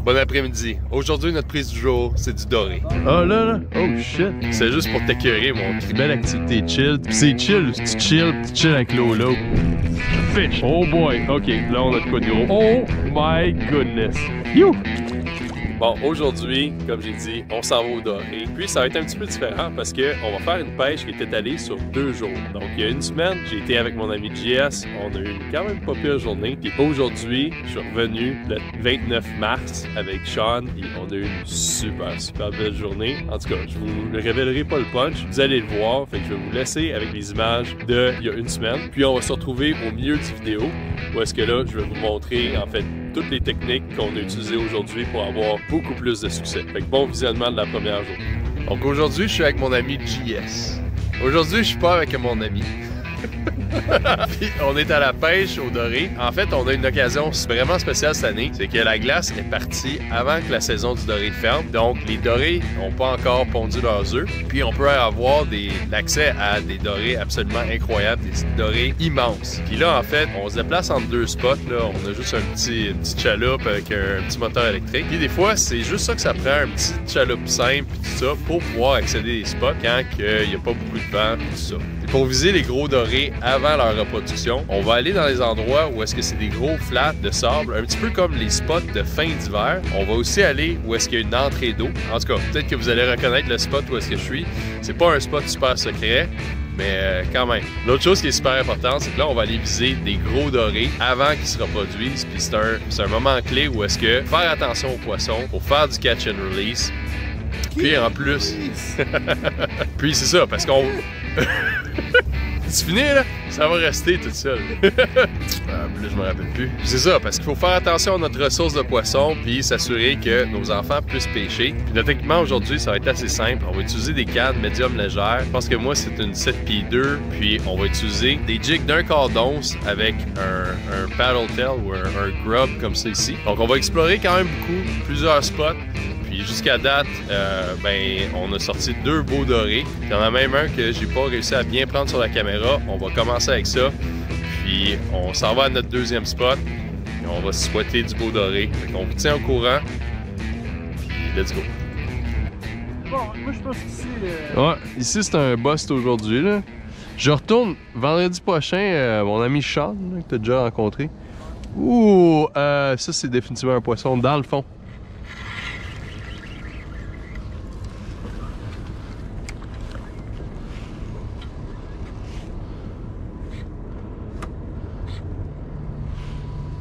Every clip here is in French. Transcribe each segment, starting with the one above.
Bon après-midi. Aujourd'hui, notre prise du jour, c'est du doré. Oh là, oh shit. C'est juste pour t'écœurer, mon cri. Belle activité chill. C'est chill, tu chill avec Lolo. Fish. Oh boy. Ok, là on a de quoi de gros. Oh my goodness. You. Bon, aujourd'hui, comme j'ai dit, on s'en va au doré. Puis ça va être un petit peu différent parce qu'on va faire une pêche qui est étalée sur 2 jours. Donc il y a une semaine, j'ai été avec mon ami JS, on a eu une quand même pas pire journée. Puis aujourd'hui, je suis revenu le 29 mars avec Sean et on a eu une super belle journée. En tout cas, je vous révélerai pas le punch, vous allez le voir. Fait que je vais vous laisser avec les images de il y a une semaine. Puis on va se retrouver au milieu du vidéo où est-ce que là, je vais vous montrer en fait toutes les techniques qu'on a utilisées aujourd'hui pour avoir beaucoup plus de succès. Fait que bon visionnement de la première journée. Donc aujourd'hui, je suis avec mon ami JS. Aujourd'hui, je suis pas avec mon ami. Puis on est à la pêche au doré. En fait, on a une occasion vraiment spéciale cette année. C'est que la glace est partie avant que la saison du doré ferme. Donc les dorés n'ont pas encore pondu leurs œufs. Puis on peut avoir l'accès à des dorés absolument incroyables, des dorés immenses. Puis là, en fait, on se déplace entre 2 spots. Là. On a juste une petite chaloupe avec un petit moteur électrique. Puis des fois, c'est juste ça que ça prend, un petit chaloupe simple puis tout ça, pour pouvoir accéder des spots quand il n'y a pas beaucoup de vent puis tout ça. Et pour viser les gros dorés avant leur reproduction, on va aller dans les endroits où est-ce que c'est des gros flats de sable, un petit peu comme les spots de fin d'hiver. On va aussi aller où est-ce qu'il y a une entrée d'eau. En tout cas, peut-être que vous allez reconnaître le spot où est-ce que je suis. C'est pas un spot super secret, mais quand même. L'autre chose qui est super importante, c'est que là, on va aller viser des gros dorés avant qu'ils se reproduisent. Puis c'est un moment clé où est-ce que faire attention aux poissons, pour faire du catch and release. Puis en plus... Puis c'est ça, parce qu'on... C'est fini, là? Ça va rester tout seul. Plus, je me rappelle plus. C'est ça, parce qu'il faut faire attention à notre ressource de poisson puis s'assurer que nos enfants puissent pêcher. Puis notre équipement aujourd'hui, ça va être assez simple. On va utiliser des cannes médium légères. Je pense que moi, c'est une 7 pieds 2. Puis on va utiliser des jigs d'1/4 d'once avec un paddle tail ou un grub comme ça ici. Donc on va explorer quand même plusieurs spots. Puis jusqu'à date, on a sorti 2 beaux dorés. Il y en a même un que j'ai pas réussi à bien prendre sur la caméra. On va commencer avec ça. Puis on s'en va à notre 2e spot. Et on va se souhaiter du beau doré. Fait qu'on vous tient au courant. Puis let's go. Bon, moi je pense qu'ici... Ouais, ici c'est un bust aujourd'hui, là. Je retourne vendredi prochain, mon ami Sean, là, que tu as déjà rencontré. Ouh, ça c'est définitivement un poisson dans le fond.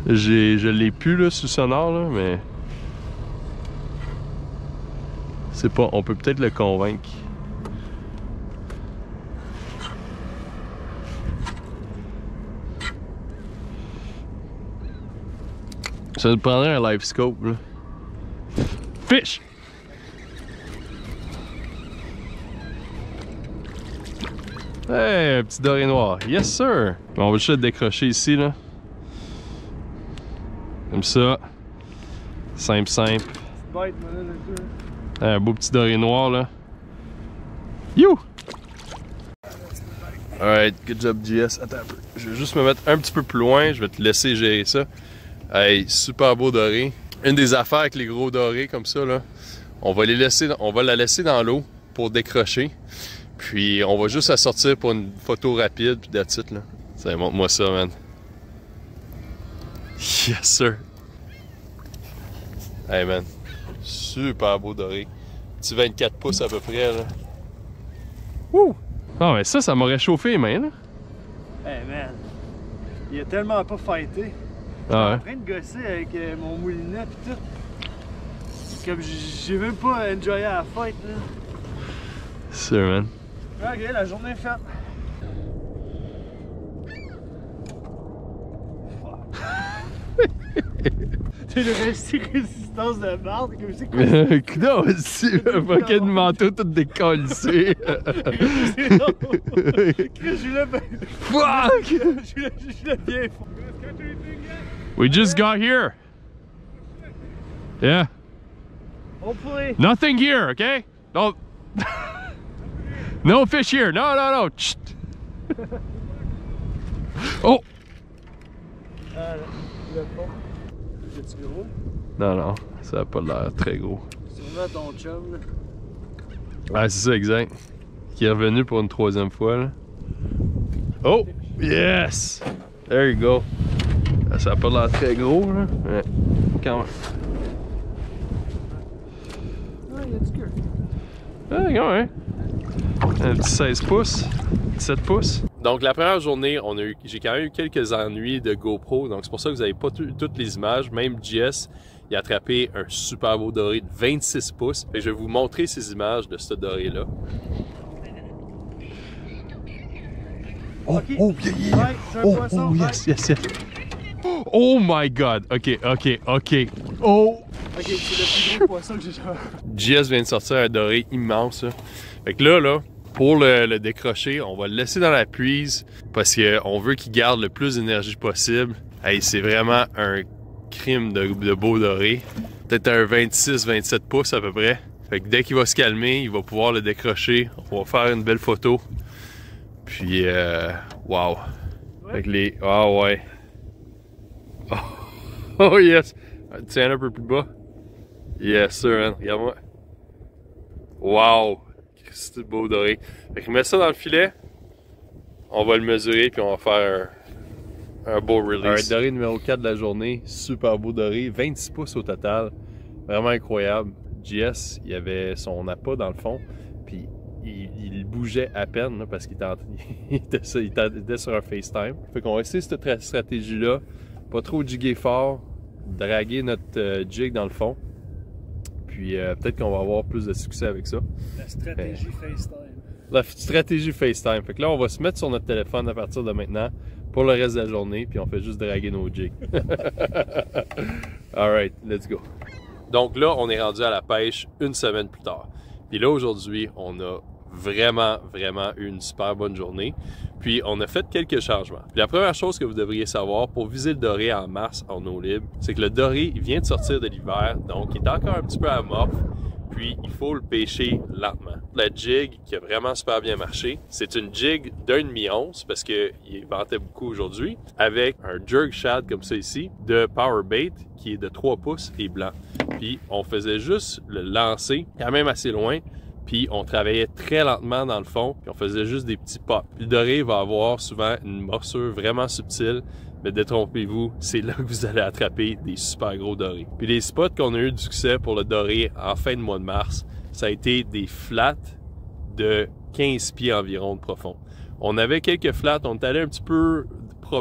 Je l'ai plus là sous sonore là, mais c'est pas. On peut peut-être le convaincre. Ça nous prendrait un live scope là. Fish! Hey, un petit doré noir. Yes sir! Bon, on va juste le décrocher ici là. Comme ça. Simple. Un beau petit doré noir là. You! Alright, good job JS. Attends un peu. Je vais juste me mettre un petit peu plus loin. Je vais te laisser gérer ça. Hey, super beau doré. Une des affaires avec les gros dorés comme ça là, on va la laisser dans l'eau pour décrocher. Puis on va juste la sortir pour une photo rapide puis that's it là. Ça, montre-moi ça, man. Yes sir. Hey man, super beau doré. Petit 24 pouces à peu près là. Wouh! Ah mais ça m'a réchauffé les mains là. Hey man, il a tellement pas fighté. Ah ouais. Je suis en train de gosser avec mon moulinet pis tout. Comme j'ai même pas enjoyé la fight là. C'est sûr, man. Ok, la journée est faite. C'est le résistance de marde, comme c'est quoi? Non, c'est un paquet de manteau tout décollissé. Je l'ai bien. Fuck! Je l'ai bien. We just got here. Yeah. Hopefully. Nothing here, okay? Don't. No fish here. No. Oh! Le fond. C'est-tu gros? Non. Ça a pas l'air très gros. C'est vraiment ton chum, là. Ouais, c'est ça, exact. Qui est revenu pour une troisième fois, là. Oh! Yes! There you go. Ça a pas l'air très gros, là. Ouais. Quand même. Ah, il y a du cœur. Ah, quand même. Un petit 16 pouces. 17 pouces. Donc la première journée, j'ai quand même eu quelques ennuis de GoPro, donc c'est pour ça que vous n'avez pas toutes les images. Même JS, il a attrapé un super beau doré de 26 pouces. Fait que je vais vous montrer ces images de ce doré-là. Oh, Ok. oh, yeah, yeah. Ouais, c'est un Oh, poisson. oh, yes, yes, yes. Oh my god. Ok, ok, ok. Oh! Ok, c'est le plus gros poisson que j'ai jamais. JS vient de sortir un doré immense. Là. Fait que là, pour le décrocher, on va le laisser dans la puise parce qu'on veut qu'il garde le plus d'énergie possible. Hey, c'est vraiment un crime de beau doré. Peut-être un 26-27 pouces à peu près. Fait que dès qu'il va se calmer, il va pouvoir le décrocher. On va faire une belle photo. Puis, wow. Fait que les... Ah ouais. Oh, oh yes. Tiens un peu plus bas. Yes sir, man. Regarde-moi. Wow. C'est beau doré. Fait que mets ça dans le filet. On va le mesurer puis on va faire un beau release. Alright, doré numéro 4 de la journée. Super beau doré. 26 pouces au total. Vraiment incroyable. JS, il avait son appât dans le fond. Puis il bougeait à peine là, parce qu'il était sur un FaceTime. Fait qu'on va essayer cette stratégie-là. Pas trop jiguer fort. Draguer notre jig dans le fond. Puis peut-être qu'on va avoir plus de succès avec ça. La stratégie FaceTime. La stratégie FaceTime. Fait que là, on va se mettre sur notre téléphone à partir de maintenant pour le reste de la journée. Puis on fait juste draguer nos jigs. Alright, let's go. Donc là, on est rendu à la pêche une semaine plus tard. Puis là, aujourd'hui, on a vraiment eu une super bonne journée. Puis on a fait quelques changements. Puis la première chose que vous devriez savoir pour viser le doré en mars en eau libre, c'est que le doré, il vient de sortir de l'hiver, donc il est encore un petit peu amorphe. Puis il faut le pêcher lentement. La jig qui a vraiment super bien marché, c'est une jig d'1,5 once parce qu'il vantait beaucoup aujourd'hui, avec un jerk shad comme ça ici, de power bait qui est de 3 pouces et blanc. Puis on faisait juste le lancer quand même assez loin. Puis on travaillait très lentement dans le fond, puis on faisait juste des petits pops. Le doré va avoir souvent une morsure vraiment subtile, mais détrompez-vous, c'est là que vous allez attraper des super gros dorés. Puis les spots qu'on a eu du succès pour le doré en fin de mois de mars, ça a été des flats de 15 pieds environ de profond. On avait quelques flats, on est allé un petit peu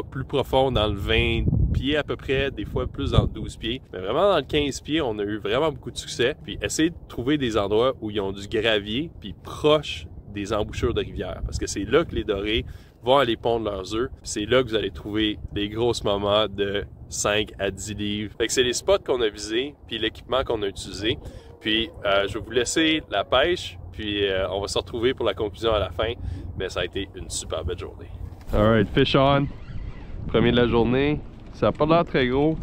plus profond dans le 20 pieds à peu près, des fois plus dans le 12 pieds. Mais vraiment dans le 15 pieds, on a eu vraiment beaucoup de succès. Puis essayez de trouver des endroits où ils ont du gravier, puis proche des embouchures de rivière. Parce que c'est là que les dorés vont aller pondre leurs œufs. Puis c'est là que vous allez trouver des grosses moments de 5 à 10 livres. Fait que c'est les spots qu'on a visés, puis l'équipement qu'on a utilisé. Puis je vais vous laisser la pêche, puis on va se retrouver pour la conclusion à la fin. Mais ça a été une super belle journée. Alright, fish on. Premier de la journée. Ça n'a pas l'air très gros.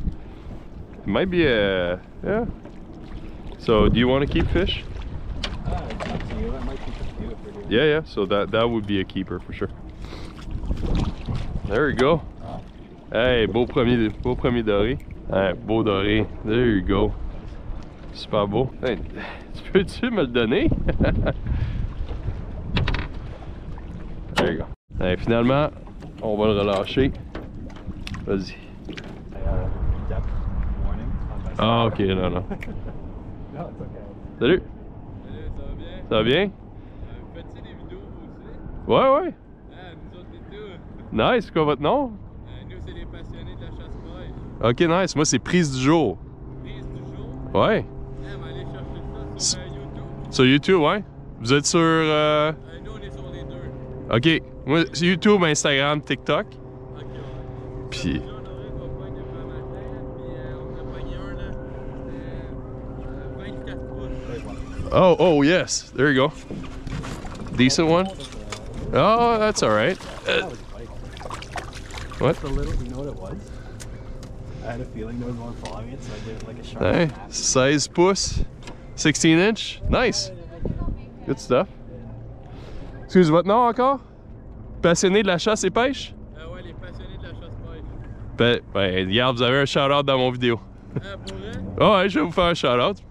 It might be a... yeah. So, do you want to keep fish? It's up to you. I might keep a few if we're doing Yeah, yeah. So that would be a keeper for sure. There you go. Hey, beau premier doré. Hey, beau doré. There you go. Super beau. Hey, peux-tu me le donner? There you go. Hey, finalement, on va le relâcher. Vas-y. depth warning on my side. Ah, ok, non. No, it's okay. Salut. Salut, ça va bien? Ça va bien? Faites-tu des vidéos aussi? Ouais. Ah, nous autres et tout. Nice, quoi votre nom? Nous, c'est les passionnés de la chasse-pêche. Ok, nice. Moi, c'est Prise du jour. Prise du jour. Ouais. Ah, mais allez chercher ça sur YouTube. Sur YouTube, ouais. Vous êtes sur... Nous, on est sur les deux. Ok. Moi, c'est YouTube, Instagram, TikTok. Ok, Puis... Là, on aurait qu'on pogne demain matin, puis on a pogné un, là. C'était 24 pouces. Oh, yes. There you go. Decent one. Oh, that's all right. That was a bite. What? Just a little, you know what it was? I had a feeling there was one following it, so I did it like a sharp Hey, snap. 16 pouces. 16 inch. Nice. Good stuff. Excuse, votre nom encore? Passionné de la chasse et pêche? Ouais, les passionnés de la chasse-pêche. Ben, regarde, vous avez un shout-out dans mon vidéo. Ah, pour vrai? Oh, ouais, je vais vous faire un shout-out.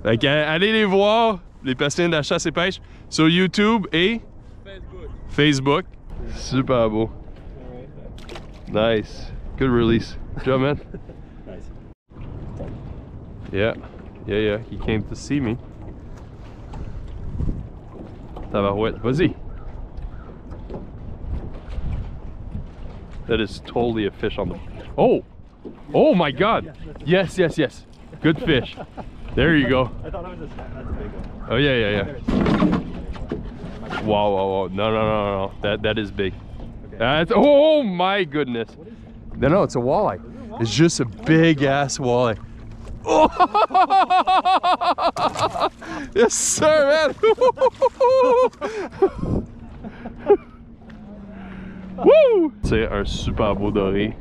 Fait que, allez les voir, les passionnés de la chasse et pêche, sur YouTube et Facebook. Super beau. Nice. Good release. Good job, man. Nice. Yeah. He came to see me. Tabarouette. Vas-y. That is totally a fish on the... Oh! Oh my God! Yes. Good fish. There you go. I thought it was that's a big one. Oh yeah. Wow. No. That is big. Okay. Oh my goodness. No, it's a walleye. It's just a big ass walleye. Oh! Yes, sir, man. Woo! C'est un super beau doré.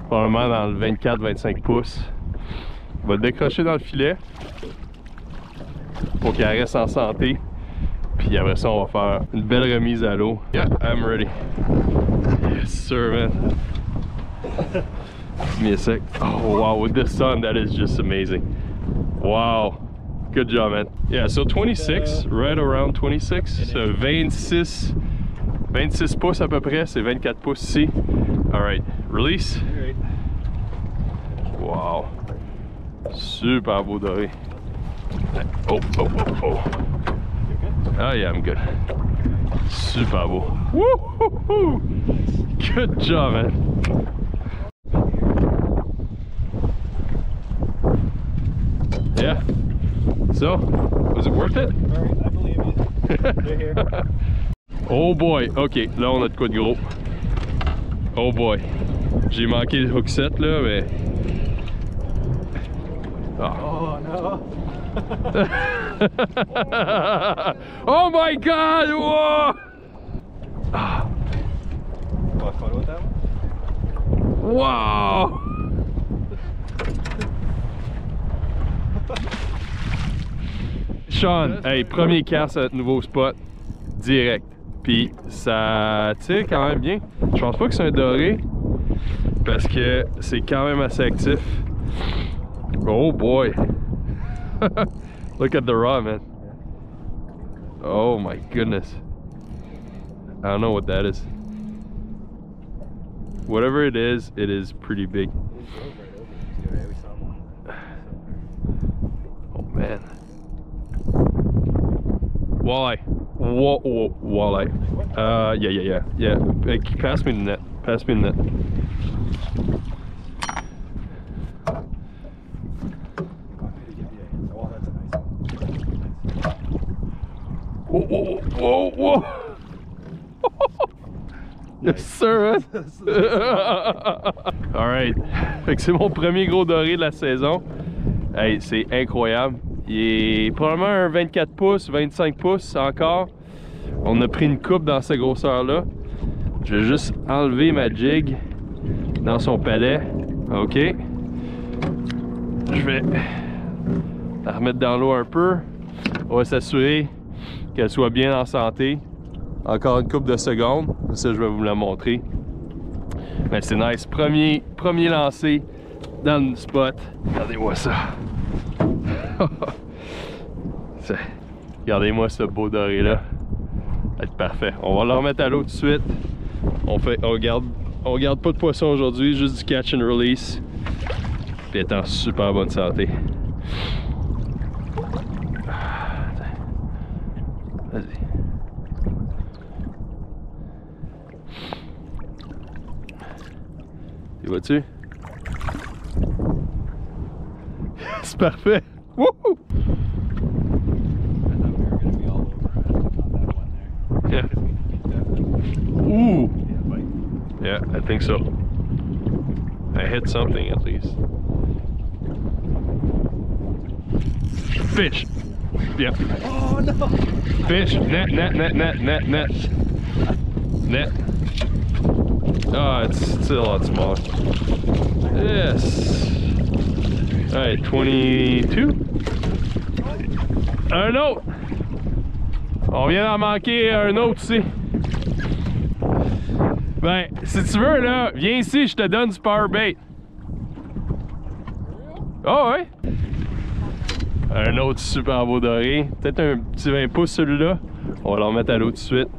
Probablement dans le 24-25 pouces. On va le décrocher dans le filet pour qu'il reste en santé. Puis après ça, on va faire une belle remise à l'eau. Yeah, I'm ready. Yes, sir, man. Give me a sec. Oh, wow, with the sun, that is just amazing. Wow. Good job, man. Yeah, so 26, right around 26. So 26 pouces à peu près, c'est 24 pouces ici. All right, release. Wow. Super beau doré. Oh. Oh yeah, I'm good. Super beau. Woo-hoo-hoo. Good job, man. Yeah. So, was it worth it? Alright, I believe you. They're here. Oh boy. OK, là on a de quoi de gros. Oh boy. J'ai manqué le hook set là, mais... Oh no. Oh my God! Whoa! Ah. Want a photo with that one? Wow! Sean, hey, premier cast à notre nouveau spot, direct. Puis ça tire quand même bien. Je pense pas que c'est un doré, parce que c'est quand même assez actif. Oh boy! Look at the rod, man. Oh my goodness. I don't know what that is. Whatever it is pretty big. Oh man. Walleye. Walleye. Yeah. Hey, pass me the net. Pass me the net. Whoa. Yes, sir. Alright. Fait que c'est mon premier gros doré de la saison. Hey, c'est incroyable. Il est probablement un 24 pouces, 25 pouces encore. On a pris une coupe dans cette grosseur-là. Je vais juste enlever ma jig dans son palais. OK. Je vais la remettre dans l'eau un peu. On va s'assurer qu'elle soit bien en santé. Encore une couple de secondes. Ça, je vais vous la montrer. Mais c'est nice. Premier lancé dans le spot. Regardez-moi ça. Regardez-moi ce beau doré là. Ça va être parfait. On va le remettre à l'eau tout de suite. On garde pas de poisson aujourd'hui, juste du catch and release. Puis elle est en super bonne santé. Vas-y. Tu vois-tu? C'est parfait! Wouhou! Yeah. Ooh! Yeah, I think so. I hit something at least. Fish! Yeah. Oh no! Fish! Net. Oh, it's still a lot smaller. Yes! Alright, 22. Un autre! On vient d'en manquer un autre ici. Ben, si tu veux là, viens ici, je te donne du power bait. Oh ouais? Un autre super beau doré. Peut-être un petit 20 pouces celui-là. On va le remettre à l'eau tout de suite.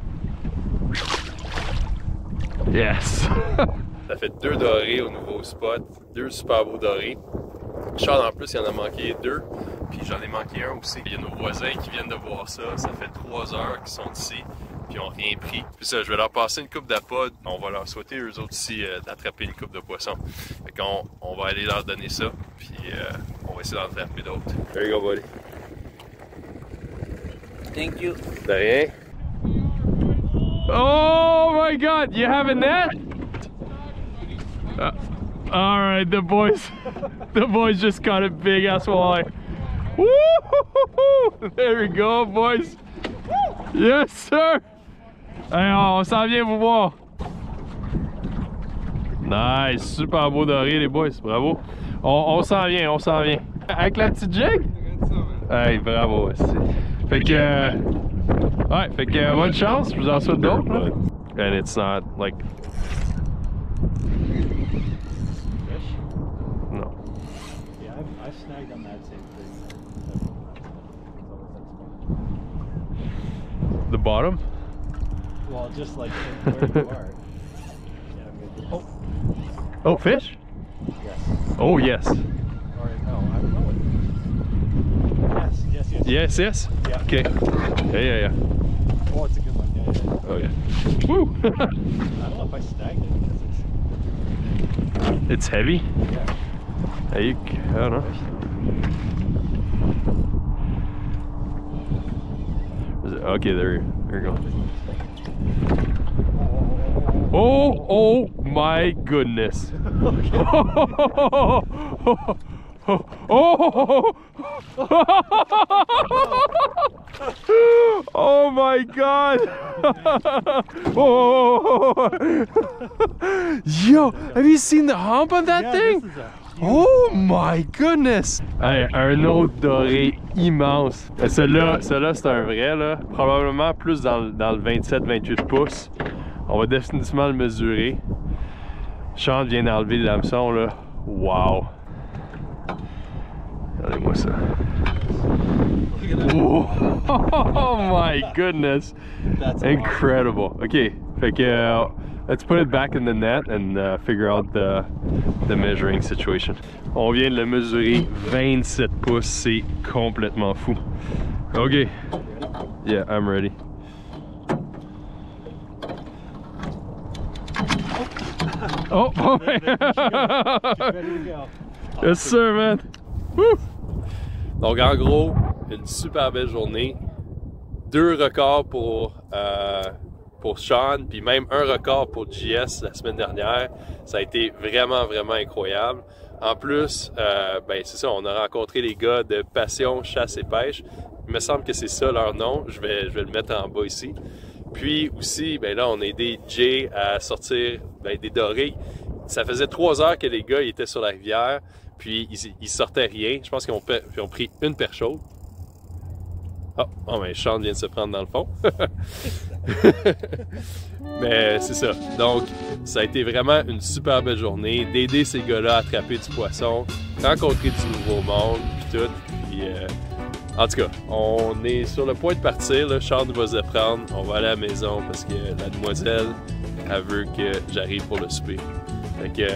Yes! Ça fait 2 dorés au nouveau spot. 2 super beaux dorés. Charles, en plus, il en a manqué 2. Puis j'en ai manqué un aussi. Il y a nos voisins qui viennent de voir ça. Ça fait 3 heures qu'ils sont ici. Puis ils n'ont rien pris. Puis ça, je vais leur passer une coupe d'apod. On va leur souhaiter eux autres aussi d'attraper une coupe de poisson. Fait qu'on on va aller leur donner ça. Puis on va essayer d'en attraper d'autres. There you go, buddy. Thank you. De rien. Oh my God! You have a net? All right, the boys just caught a big ass walleye. Woo! There we go, boys. Yes, sir. Hey, on s'en vient vous voir. Nice, super beau doré les boys, bravo. On s'en vient, on s'en vient. Avec la petite jig? Hey, bravo aussi. Fait que, ouais, fait que bonne chance, je vous en souhaite d'autres. And it's not like. No. Yeah, I've snagged on that same thing. The bottom? Well, just like where you are. Yeah, maybe. Oh, Oh, fish? yes. Oh, yes. Or no, I don't know what. Yes. Yes, yes? Yeah. Okay. Yeah. Oh, it's a good one. Yeah. Oh, yeah. Woo! I don't know if I snagged it because It's heavy? yeah. I don't know. Okay, there you go. Oh my goodness. Oh my God. Yo, have you seen the hump on that thing? Oh my goodness! Hey, un autre doré immense. Celui-là, c'est un vrai, là. Probablement plus dans le 27-28 pouces. On va définitivement le mesurer. Sean vient d'enlever le hameçon, là. Wow! Regardez-moi ça. Oh my goodness! That's Incredible. Okay, fait que let's put it back in the net and figure out the measuring situation. On vient de le mesurer 27 pouces, c'est complètement fou. Okay. Yeah, I'm ready. Oh, ready to go. yes sir, man. Woo! Donc en gros, une super belle journée. 2 records pour Sean, puis même un record pour JS la semaine dernière. Ça a été vraiment, vraiment incroyable. En plus, ben c'est ça, on a rencontré les gars de Passion Chasse et Pêche. Il me semble que c'est ça leur nom. Je vais le mettre en bas ici. Puis aussi, ben là, on a aidé Jay à sortir des dorés. Ça faisait 3 heures que les gars ils étaient sur la rivière, puis ils sortaient rien. Je pense qu'ils ont pris une perche chaude. Oh, ben Sean vient de se prendre dans le fond. Mais c'est ça. Donc, ça a été vraiment une super belle journée d'aider ces gars-là à attraper du poisson, rencontrer du nouveau monde, puis tout. Puis, en tout cas, on est sur le point de partir. Là. Sean va se prendre. On va aller à la maison parce que la demoiselle, elle veut que j'arrive pour le souper. Fait que,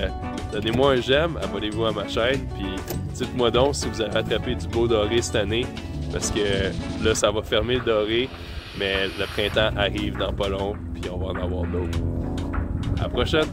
donnez-moi un j'aime, abonnez-vous à ma chaîne, puis dites-moi donc si vous avez attrapé du beau doré cette année. Parce que là, ça va fermer le doré, mais le printemps arrive dans pas long, puis on va en avoir d'autres. À la prochaine!